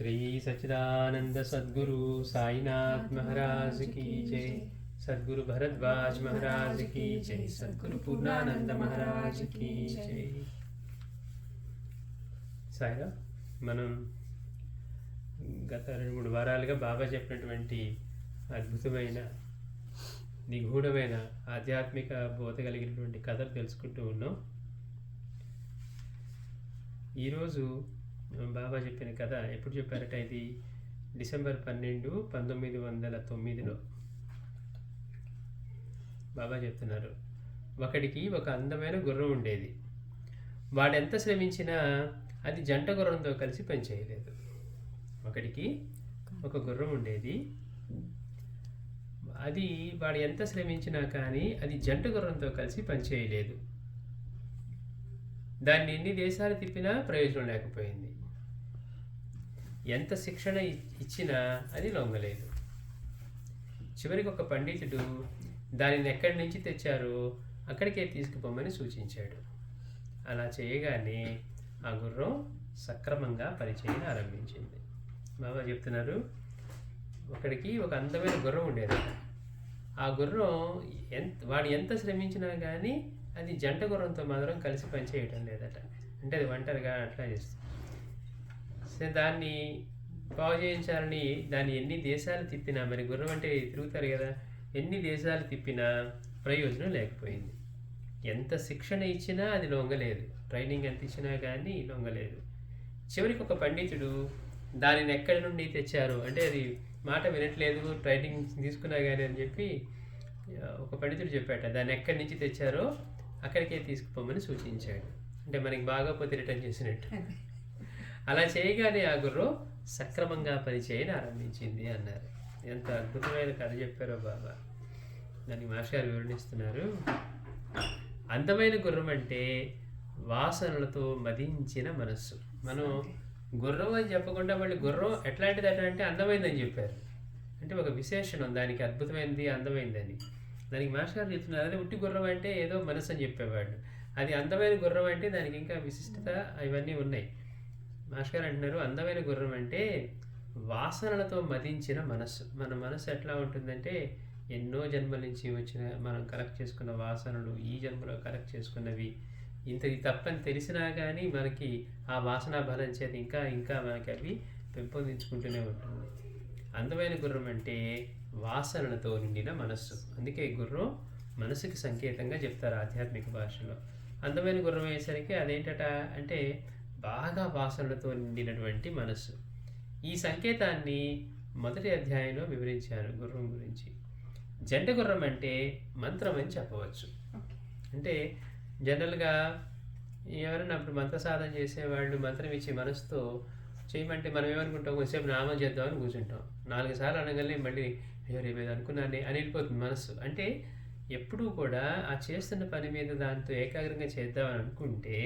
श्री सच्चिदानंद सद्गुरु साईनाथ महाराज की जय। सद्गुरु भरद्वाज महाराज की जय। सद्गुरु पूर्णानंद महाराज की जय। సాయిరా మనం గత 2-3 వారాలుగా బాబా చెప్పినటువంటి అద్భుతమైన నిగూఢమైన ఆధ్యాత్మిక బోధ కలిగినటువంటి కథలు తెలుసుకుంటూ ఉన్నాం. ఈరోజు బాబా చెప్పిన కథ ఎప్పుడు చెప్పారట, ఇది డిసెంబర్ 12, 1909లో బాబా చెప్తున్నారు. ఒకడికి ఒక అందమైన గుర్రం ఉండేది. వాడెంత శ్రమించినా అది జంట గుర్రంతో కలిసి పనిచేయలేదు. ఒకడికి ఒక గుర్రం ఉండేది. అది వాడు ఎంత శ్రమించినా కానీ అది జంట గుర్రంతో కలిసి పనిచేయలేదు. దాన్ని ఎన్ని దేశాలు తిప్పినా ప్రయోజనం లేకపోయింది. ఎంత శిక్షణ ఇచ్చినా అది లొంగలేదు. చివరికి ఒక పండితుడు దానిని ఎక్కడి నుంచి తెచ్చారో అక్కడికే తీసుకుపోమని సూచించాడు. అలా చేయగానే ఆ గుర్రం సక్రమంగా పనిచేయడం ఆరంభించింది. బాబా చెప్తున్నారు, ఒకడికి ఒక అందమైన గుర్రం ఉండేదట. ఆ గుర్రం వాడు ఎంత శ్రమించినా కానీ అది జంట గుర్రంతో మాత్రం కలిసి పనిచేయటం లేదట. అంటే అది ఒంటరిగా అట్లా చేస్తుంది. సో దాన్ని బాగు చేయించాలని దాన్ని ఎన్ని దేశాలు తిప్పినా, మరి గుర్రం అంటే తిరుగుతారు కదా, ఎన్ని దేశాలు తిప్పినా ప్రయోజనం లేకపోయింది. ఎంత శిక్షణ ఇచ్చినా అది లొంగలేదు. ట్రైనింగ్ ఎంత ఇచ్చినా కానీ లొంగలేదు. చివరికి ఒక పండితుడు దానిని ఎక్కడి నుండి తెచ్చారు అంటే అది మాట వినట్లేదు, ట్రైనింగ్ తీసుకున్నా కానీ అని చెప్పి ఒక పండితుడు చెప్పాట. దాన్ని ఎక్కడి నుంచి తెచ్చారో అక్కడికే తీసుకుపోమని సూచించాడు. అంటే మనకి బాగోపోతే రిటర్న్ చేసినట్టు. అలా చేయగానే ఆ గుర్రం సక్రమంగా పనిచేయని ఆరంభించింది అన్నారు. ఎంత అద్భుతమైన కథ చెప్పారో బాబా. దాన్ని మాస్టర్ వివరణిస్తున్నారు. అందమైన గుర్రం అంటే వాసనలతో మదించిన మనస్సు. మనం గుర్రం అని చెప్పకుండా మళ్ళీ గుర్రం ఎట్లాంటిదట అంటే అందమైందని చెప్పారు. అంటే ఒక విశేషణం దానికి, అద్భుతమైనది అందమైందని. దానికి మాస్టర్ చెప్తున్నారు, అదే ఉట్టి గుర్రం అంటే ఏదో మనసు అని చెప్పేవాడు. అది అందమైన గుర్రం అంటే దానికి ఇంకా విశిష్టత ఇవన్నీ ఉన్నాయి. మాస్టర్ అంటున్నారు, అందమైన గుర్రం అంటే వాసనలతో మదించిన మనస్సు. మన మనసు ఎట్లా ఉంటుందంటే ఎన్నో జన్మల నుంచి వచ్చిన మనం కలెక్ట్ చేసుకున్న వాసనలు, ఈ జన్మలో కలెక్ట్ చేసుకున్నవి, ఇంతది తప్పని తెలిసినా కానీ మనకి ఆ వాసన బలం చేత ఇంకా ఇంకా మనకి అవి పెంపొందించుకుంటూనే ఉంటుంది. అందమైన గుర్రం అంటే వాసనలతో నిండిన మనస్సు. అందుకే గుర్రం మనసుకి సంకేతంగా చెప్తారు ఆధ్యాత్మిక భాషలో. అందమైన గుర్రం అయ్యేసరికి అదేంటట అంటే బాగా వాసనలతో నిండినటువంటి మనస్సు. ఈ సంకేతాన్ని మొదటి అధ్యాయంలో వివరించారు గుర్రం గురించి. జంట గుర్రం అంటే మంత్రం అని చెప్పవచ్చు. అంటే జనరల్గా ఎవరైనా అప్పుడు మంత్ర సాధన చేసేవాళ్ళు మంత్రం ఇచ్చి మనసుతో చేయమంటే మనం ఏమనుకుంటాం, కొంచెంసేపు నామం చేద్దామని కూర్చుంటాం. 4 సార్లు అనగానే మళ్ళీ అయ్యో రేపేది అనుకున్నాను అని వెళ్ళిపోతుంది మనసు. అంటే ఎప్పుడూ కూడా ఆ చేస్తున్న పని మీద దాంతో ఏకాగ్రంగా చేద్దామని అనుకుంటే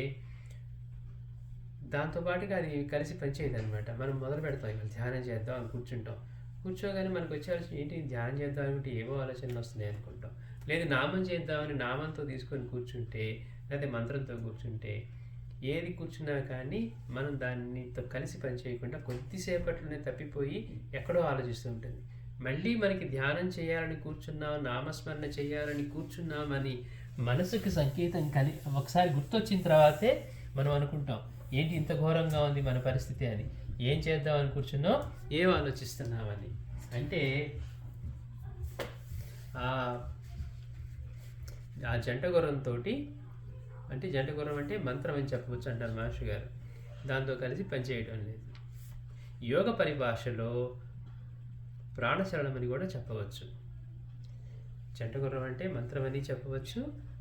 దాంతోపాటుగా అది కలిసి పనిచేయదు అనమాట. మనం మొదలు పెడతాం, ఇవాళ ధ్యానం చేద్దాం అని కూర్చుంటాం. కూర్చోగానే మనకు వచ్చే ఆలోచన ఏంటి, ధ్యానం చేద్దాం అనుకుంటే ఏవో ఆలోచనలు వస్తున్నాయి అనుకుంటాం. లేదు నామం చేద్దామని నామంతో తీసుకొని కూర్చుంటే, లేకపోతే మంత్రంతో కూర్చుంటే, ఏది కూర్చున్నా కానీ మనం దానితో కలిసి పనిచేయకుండా కొద్దిసేపట్లోనే తప్పిపోయి ఎక్కడో ఆలోచిస్తూ ఉంటుంది. మళ్ళీ మనకి ధ్యానం చేయాలని కూర్చున్నాం, నామస్మరణ చేయాలని కూర్చున్నామని మనసుకి సంకేతం ఒకసారి గుర్తొచ్చిన తర్వాతే మనం అనుకుంటాం ఏంటి ఇంత ఘోరంగా ఉంది మన పరిస్థితి అని. ఏం చేద్దామని కూర్చున్నాం, ఏం ఆలోచిస్తున్నామని. అంటే ఆ జంట గుర్రంతో, అంటే జంట గుర్రం అంటే మంత్రం అని చెప్పవచ్చు అంటారు మాస్టర్ గారు. దాంతో కలిసి పనిచేయడం లేదు. యోగ పరిభాషలో ప్రాణచలనం అని కూడా చెప్పవచ్చు. జంట గుర్రం అంటే మంత్రం అని చెప్పవచ్చు.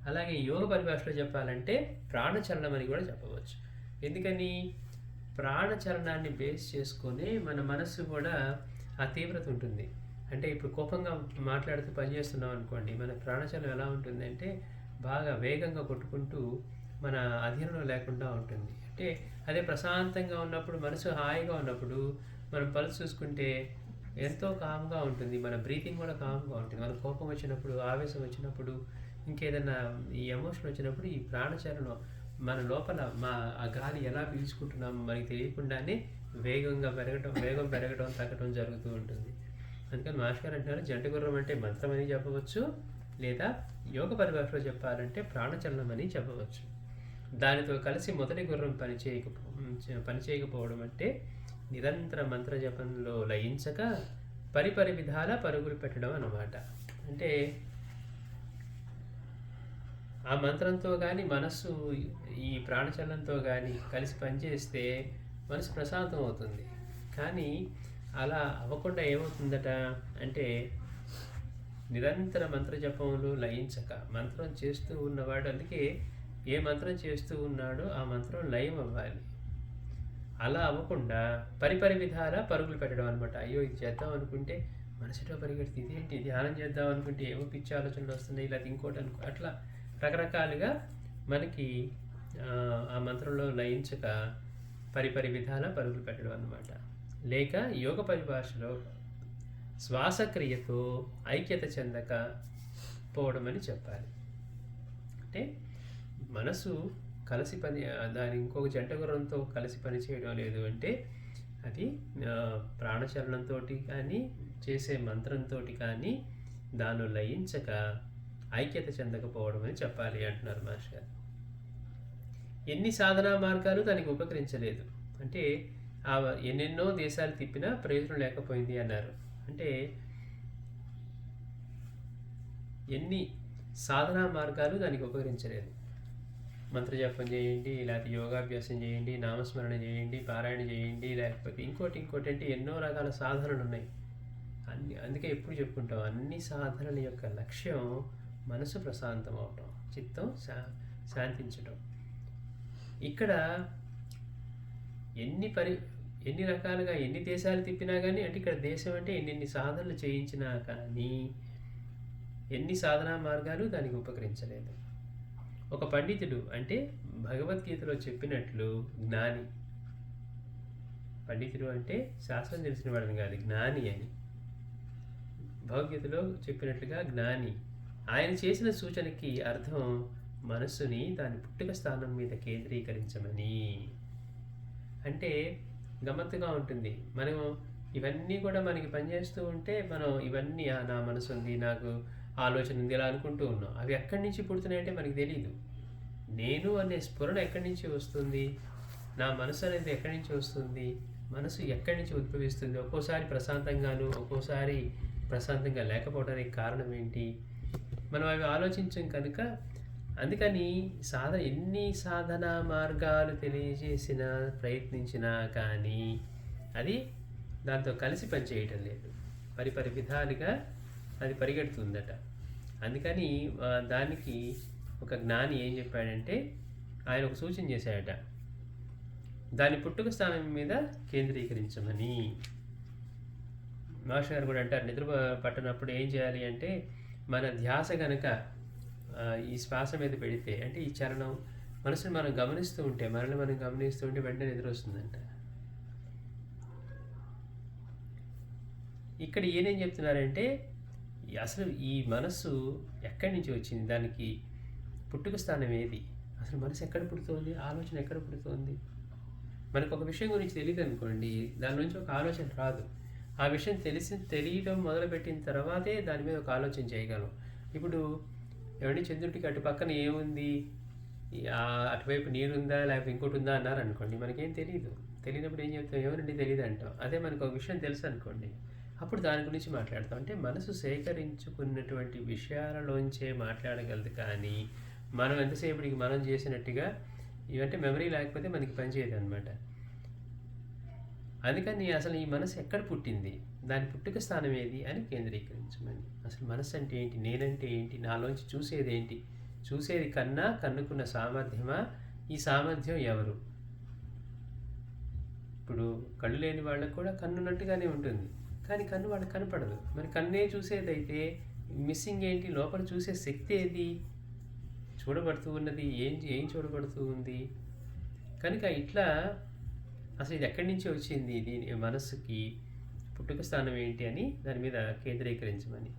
అలాగే యోగ పరిభాషలో చెప్పాలంటే ప్రాణచలనం అని కూడా చెప్పవచ్చు. ఎందుకని, ప్రాణచలనాన్ని బేస్ చేసుకొని మన మనస్సు కూడా ఆ తీవ్రత ఉంటుంది. అంటే ఇప్పుడు కోపంగా మాట్లాడుతూ పనిచేస్తున్నాం అనుకోండి, మన ప్రాణచలనం ఎలా ఉంటుంది అంటే బాగా వేగంగా కొట్టుకుంటూ మన అధీనంలో లేకుండా ఉంటుంది. అంటే అదే ప్రశాంతంగా ఉన్నప్పుడు, మనసు హాయిగా ఉన్నప్పుడు మనం పల్స్ చూసుకుంటే ఎంతో కామ్గా ఉంటుంది. మన బ్రీతింగ్ కూడా కామ్గా ఉంటుంది. మన కోపం వచ్చినప్పుడు, ఆవేశం వచ్చినప్పుడు, ఇంకేదన్నా ఈ ఎమోషన్ వచ్చినప్పుడు ఈ ప్రాణచలనం మన లోపల ఆ గాలి ఎలా పీల్చుకుంటున్నామో మనకి తెలియకుండానే వేగం పెరగడం తగ్గడం జరుగుతూ ఉంటుంది. అందుకని మాస్టర్ గారు అంటున్నారు, జంట గుర్రం అంటే మంత్రం అని చెప్పవచ్చు, లేదా యోగ పరిభాషలో చెప్పాలంటే ప్రాణచలనం అని చెప్పవచ్చు. దానితో కలిసి మొదటి గుర్రం పనిచేయకపోవడం అంటే నిరంతర మంత్ర జపంలో లయించక పరిపరి విధాల పరుగులు పెట్టడం అన్నమాట. అంటే ఆ మంత్రంతో కానీ మనస్సు ఈ ప్రాణచలనంతో కానీ కలిసి పనిచేస్తే మనసు ప్రశాంతం అవుతుంది. కానీ అలా అవ్వకుండా ఏమవుతుందట అంటే నిరంతర మంత్ర జపములు లయించక మంత్రం చేస్తూ ఉన్నవాడు, అందుకే ఏ మంత్రం చేస్తూ ఉన్నాడో ఆ మంత్రం లయం అవ్వాలి. అలా అవ్వకుండా పరిపరి విధాల పరుగులు పెట్టడం అనమాట. అయ్యో ఇది చేద్దాం అనుకుంటే మనసులో పరిగెడుతుంది, ఇదేంటి ధ్యానం చేద్దాం అనుకుంటే ఏమో పిచ్చి ఆలోచనలు వస్తున్నాయి, ఇలా ఇంకోటి అట్లా రకరకాలుగా మనకి ఆ మంత్రంలో లయించక పరిపరి విధాల పరుగులు పెట్టడం అన్నమాట. లేక యోగ పరిభాషలో శ్వాసక్రియతో ఐక్యత చెందక పోవడం అని చెప్పాలి. అంటే మనసు కలిసి దాని ఇంకొక జంట గుర్రంతో కలిసి పని చేయడం లేదు అంటే అది ప్రాణచలనంతో కానీ చేసే మంత్రంతో కానీ దానిలో లయించక ఐక్యత చెందకపోవడం అని చెప్పాలి అంటున్నారు మాస్టర్ గారు. ఎన్ని సాధనా మార్గాలు దానికి ఉపకరించలేదు అంటే ఎన్నెన్నో దేశాలు తిప్పినా ప్రయోజనం లేకపోయింది అన్నారు. అంటే ఎన్ని సాధనా మార్గాలు దానికి ఉపకరించలేదు. మంత్రజపం చేయండి, లేకపోతే యోగాభ్యాసం చేయండి, నామస్మరణ చేయండి, పారాయణ చేయండి, లేకపోతే ఇంకోటి అంటే ఎన్నో రకాల సాధనలు ఉన్నాయి. అందుకే ఎప్పుడు చెప్పుకుంటాం, అన్ని సాధనల యొక్క లక్ష్యం మనసు ప్రశాంతం అవటం, చిత్తం శాంతించటం. ఇక్కడ ఎన్ని రకాలుగా ఎన్ని దేశాలు తిప్పినా కానీ, అంటే ఇక్కడ దేశం అంటే ఎన్ని సాధనలు చేయించినా కానీ ఎన్ని సాధనా మార్గాలు దానికి ఉపకరించలేదు. ఒక పండితుడు అంటే భగవద్గీతలో చెప్పినట్లు జ్ఞాని, పండితుడు అంటే శాస్త్రం తెలిసిన వాడిని కాదు, జ్ఞాని అని భగవద్గీతలో చెప్పినట్లుగా జ్ఞాని. ఆయన చేసిన సూచనకి అర్థం మనస్సుని దాని పుట్టుక స్థానం మీద కేంద్రీకరించమని. అంటే గమ్మత్తుగా ఉంటుంది. మనం ఇవన్నీ కూడా మనకి పనిచేస్తూ ఉంటే మనం ఇవన్నీ నా మనసు ఉంది, నాకు ఆలోచన ఉంది ఇలా అనుకుంటూ ఉన్నాం. అవి ఎక్కడి నుంచి పుడుతున్నాయంటే మనకి తెలియదు. నేను అనే స్ఫురణ ఎక్కడి నుంచి వస్తుంది, నా మనసు అనేది ఎక్కడి నుంచి వస్తుంది, మనసు ఎక్కడి నుంచి ఉద్భవిస్తుంది, ఒక్కోసారి ప్రశాంతంగాను ఒక్కోసారి ప్రశాంతంగా లేకపోవడానికి కారణం ఏంటి, మనం అవి ఆలోచించాం కనుక. అందుకని ఎన్ని సాధనా మార్గాలు తెలియజేసినా ప్రయత్నించినా కానీ అది దాంతో కలిసి పనిచేయటం లేదు, పరిపరి విధాలుగా అది పరిగెడుతుందట. అందుకని దానికి ఒక జ్ఞాని ఏం చెప్పాడంటే, ఆయన ఒక సూచన చేశాడట, దాని పుట్టుక స్థానం మీద కేంద్రీకరించమని. మాస్టర్ గారు కూడా అంటారు, నిద్ర పట్టనప్పుడు ఏం చేయాలి అంటే మన ధ్యాస కనుక ఈ శ్వాస మీద పెడితే, అంటే ఈ చరణం మనసుని మనం గమనిస్తూ ఉంటే, మనల్ని మనం గమనిస్తూ ఉంటే వెంటనే నిద్ర వస్తుందంట. ఇక్కడ ఏనేం చెప్తున్నారంటే అసలు ఈ మనస్సు ఎక్కడి నుంచి వచ్చింది, దానికి పుట్టుక స్థానం ఏది, అసలు మనసు ఎక్కడ పుడుతోంది, ఆలోచన ఎక్కడ పుడుతోంది. మనకు ఒక విషయం గురించి తెలియదు అనుకోండి, దాని నుంచి ఒక ఆలోచన రాదు. ఆ విషయం తెలియడం మొదలుపెట్టిన తర్వాతే దాని మీద ఒక ఆలోచన చేయగలం. ఇప్పుడు ఎవరి చంద్రుడికి అటు పక్కన ఏముంది, అటువైపు నీరుందా లేకపోతే ఇంకోటి ఉందా అన్నారు అనుకోండి, మనకేం తెలియదు. తెలియనప్పుడు ఏం చెప్తాం, ఎవరండి తెలియదు అంటాం. అదే మనకు ఒక విషయం తెలుసు అనుకోండి, అప్పుడు దాని గురించి మాట్లాడతాం. అంటే మనసు సేకరించుకున్నటువంటి విషయాలలోంచే మాట్లాడగలదు. కానీ మనం ఎంతసేపటికి మనం చేసినట్టుగా ఇవంటే మెమరీ లేకపోతే మనకి పనిచేయదు అనమాట. అందుకని అసలు ఈ మనసు ఎక్కడ పుట్టింది, దాని పుట్టుక స్థానం ఏది అని కేంద్రీకరించమని. అసలు మనసు అంటే ఏంటి, నేనంటే ఏంటి, నాలోంచి చూసేది ఏంటి, చూసేది కన్నుకున్న సామర్థ్యమా, ఈ సామర్థ్యం ఎవరు. ఇప్పుడు కళ్ళు లేని వాళ్ళకు కూడా కన్నున్నట్టుగానే ఉంటుంది, కానీ కన్ను వాళ్ళకి కనపడదు. మరి కన్నే చూసేదైతే మిస్సింగ్ ఏంటి, లోపల చూసే శక్తి ఏది, చూడబడుతూ ఉన్నది ఏం చూడబడుతూ ఉంది. కనుక ఇట్లా అసలు ఇది ఎక్కడి నుంచి వచ్చింది, దీని మనస్సుకి పుట్టుక స్థానం ఏంటి అని దాని మీద కేంద్రీకరించమని.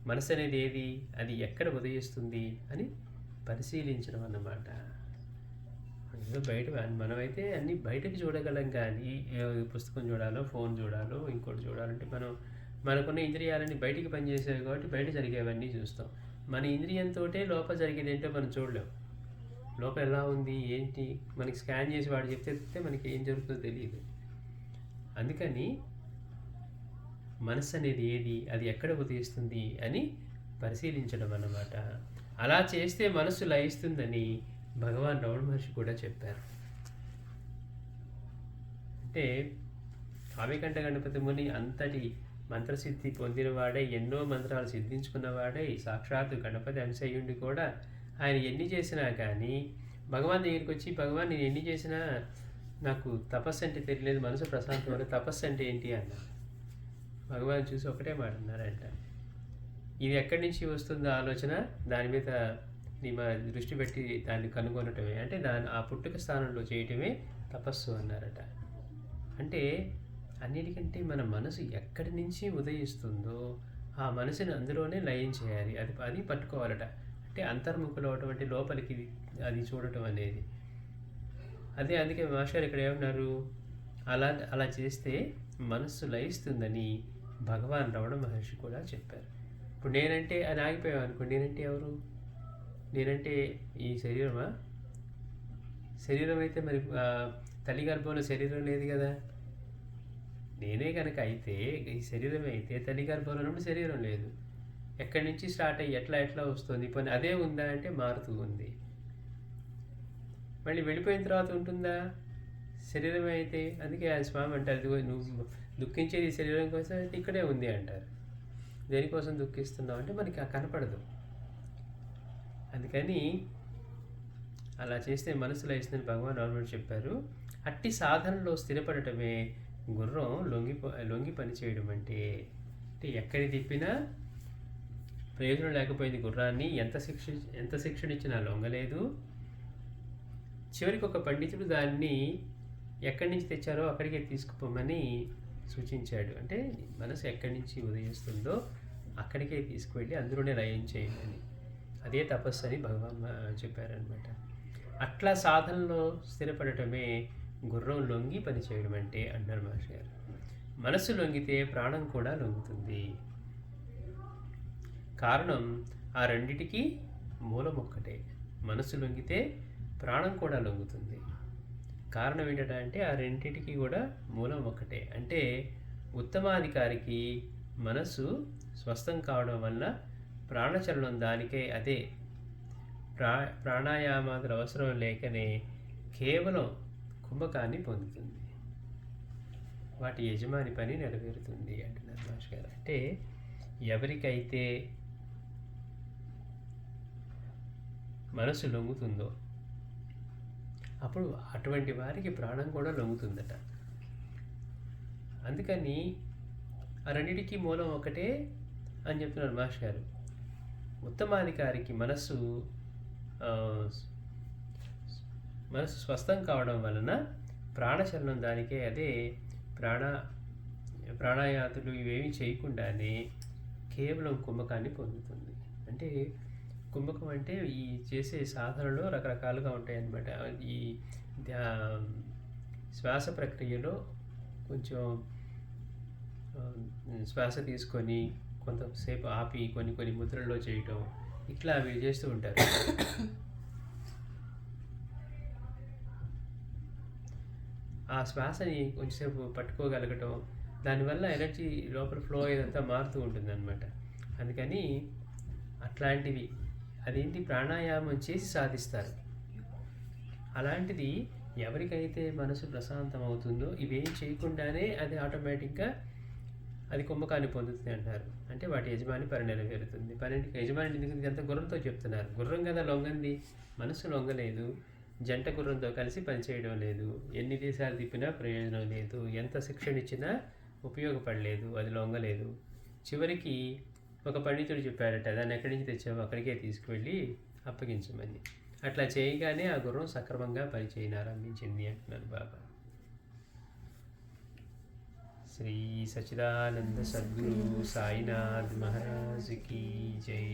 మనసు అనేది ఏది, అది ఎక్కడ ఉదయిస్తుంది అని పరిశీలించడం అన్నమాట. ఏదో బయట మనమైతే అన్నీ బయటకు చూడగలం కానీ పుస్తకం చూడాలో, ఫోన్ చూడాలో, ఇంకోటి చూడాలంటే మనకున్న ఇంద్రియాలన్నీ బయటికి పనిచేసేవి కాబట్టి బయట జరిగేవన్నీ చూస్తాం. మన ఇంద్రియంతోటే లోపల జరిగేది ఏంటో మనం చూడలేం. లోపల ఎలా ఉంది ఏంటి మనకి స్కాన్ చేసి వాడు చెప్తే మనకి ఏం జరుగుతుందో తెలియదు. అందుకని మనస్సు అనేది ఏది, అది ఎక్కడ ఉదయిస్తుంది అని పరిశీలించడం అన్నమాట. అలా చేస్తే మనస్సు లయిస్తుందని భగవాన్ రమణ మహర్షి కూడా చెప్పారు. అంటే కావ్యకంఠ గణపతి ముని అంతటి మంత్రసిద్ధి పొందినవాడై, ఎన్నో మంత్రాలు సిద్ధించుకున్నవాడై, సాక్షాత్తు గణపతి అంశయ్యుండి కూడా ఆయన ఎన్ని చేసినా కానీ భగవాన్ దగ్గరికి వచ్చి, భగవాన్ నేను ఎన్ని చేసినా నాకు తపస్సు అంటే తెలియలేదు, మనసు ప్రశాంతం, తపస్సు అంటే ఏంటి అన్నారు. భగవాన్ చూసి ఒకటే మాట అన్నారంట, ఇది ఎక్కడి నుంచి వస్తుందో ఆలోచన, దాని మీద నీ దృష్టి పెట్టి దాన్ని కనుగొనటమే, అంటే ఆ పుట్టుక స్థానంలో చేయటమే తపస్సు అన్నారట. అంటే అన్నిటికంటే మన మనసు ఎక్కడి నుంచి ఉదయిస్తుందో ఆ మనసుని అందులోనే లయం చేయాలి, అది పట్టుకోవాలట. అంటే అంతర్ముఖులు అవటం అంటే లోపలికి అది చూడటం అనేది. అందుకే మాస్టర్ ఇక్కడ ఏమన్నారు, అలా చేస్తే మనస్సు లయిస్తుందని భగవాన్ రమణ మహర్షి కూడా చెప్పారు. ఇప్పుడు నేనంటే అని ఆగిపోయావు అనుకోండి, నేనంటే ఎవరు? నేనంటే ఈ శరీరమా? శరీరం అయితే మరి తల్లి గర్భంలో శరీరం లేదు కదా. నేనే కనుక అయితే, ఈ శరీరమే అయితే తల్లి గర్భంలో ఉన్నప్పుడు శరీరం లేదు. ఎక్కడి నుంచి స్టార్ట్ అయ్యి ఎట్లా వస్తుంది, పోనీ అదే ఉందా అంటే మారుతూ ఉంది. మళ్ళీ వెళ్ళిపోయిన తర్వాత ఉంటుందా శరీరమే అయితే? అందుకే ఆ స్వామి అంటారు, నువ్వు దుఃఖించేది శరీరం కోసం అయితే ఇక్కడే ఉంది అంటారు. దేనికోసం దుఃఖిస్తున్నావు అంటే మనకి కనపడదు. అందుకని అలా చేస్తే మనసులో ఇస్తుందని భగవాన్ ఆల్రెడీ చెప్పారు. అట్టి సాధనలో స్థిరపడటమే గుర్రం లొంగి పని చేయడం అంటే. ఎక్కడి తిప్పినా ప్రయోజనం లేకపోయింది గుర్రాన్ని, ఎంత శిక్షణ ఇచ్చినా లొంగలేదు. చివరికి ఒక పండితుడు దాన్ని ఎక్కడి నుంచి తెచ్చారో అక్కడికే తీసుకుపోమని సూచించాడు. అంటే మనసు ఎక్కడి నుంచి ఉదయిస్తుందో అక్కడికే తీసుకువెళ్ళి అందులోనే లయం చేయమని. అదే తపస్సు అని భగవాన్ చెప్పారనమాట. అట్లా సాధనలో స్థిరపడటమే గుర్రం లొంగి పని చేయడం అంటే అన్నారు మహర్షి గారు. మనసు లొంగితే ప్రాణం కూడా లొంగుతుంది. కారణం ఆ రెండిటికి మూలం ఒక్కటే. మనసు లొంగితే ప్రాణం కూడా లొంగుతుంది. కారణం ఏంటంటే ఆ రెండింటికి కూడా మూలం ఒక్కటే. అంటే ఉత్తమాధికారికి మనసు స్వస్థం కావడం వల్ల ప్రాణచలనం దానికే అదే ప్రాణాయామాదులు అవసరం లేకనే కేవలం కుంభకాన్ని పొందుతుంది, వాటి యజమాని పని నెరవేరుతుంది అంటున్నారు మాస్టర్ గారు. అంటే ఎవరికైతే మనసు లొంగుతుందో అప్పుడు అటువంటి వారికి ప్రాణం కూడా లొంగుతుందట. అందుకని ఆ రెండింటికి మూలం ఒకటే అని చెప్తున్నారు మాస్టర్ గారు. ఉత్తమాధికారికి మనస్సు స్వస్థం కావడం వలన ప్రాణచలనం దానికే అదే ప్రాణాయాతులు ఇవేమీ చేయకుండానే కేవలం కుంభకాన్ని పొందుతుంది. అంటే కుంభకం అంటే ఈ చేసే సాధనలో రకరకాలుగా ఉంటాయి అన్నమాట. ఈ శ్వాస ప్రక్రియలో కొంచెం శ్వాస తీసుకొని కొంతసేపు ఆపి కొన్ని ముద్రల్లో చేయటం, ఇట్లా అవి చేస్తూ ఉంటారు. ఆ శ్వాసని కొంచెంసేపు పట్టుకోగలగటం, దానివల్ల ఎనర్జీ లోపల ఫ్లో ఇదంతా మారుతూ ఉంటుంది అన్నమాట. అందుకని అట్లాంటివి అదేంటి ప్రాణాయామం చేసి సాధిస్తారు. అలాంటిది ఎవరికైతే మనసు ప్రశాంతం అవుతుందో ఇవేం చేయకుండానే అది ఆటోమేటిక్గా అది కుంభకాన్ని పొందుతుంది అంటారు. అంటే వాటి యజమాని పని నెరవేరుతుంది. యజమాని ఇదంతా గుర్రంతో చెప్తున్నారు. గుర్రం కదా లొంగంది, మనసు లొంగలేదు. జంట గుర్రంతో కలిసి పనిచేయడం లేదు. ఎన్ని దేశాలు తిప్పినా ప్రయోజనం లేదు. ఎంత శిక్షణ ఇచ్చినా ఉపయోగపడలేదు, అది లొంగలేదు. చివరికి ఒక పండితుడు చెప్పాడట, దాన్ని ఎక్కడి నుంచి తెచ్చామో అక్కడికే తీసుకువెళ్ళి అప్పగించమని. అట్లా చేయగానే ఆ గుర్రం సక్రమంగా పనిచేయని ఆరంభించింది అంటున్నారు బాబా. శ్రీ సచ్చిదానంద సద్గురు సాయినాథ్ మహారాజ్ కీ జై.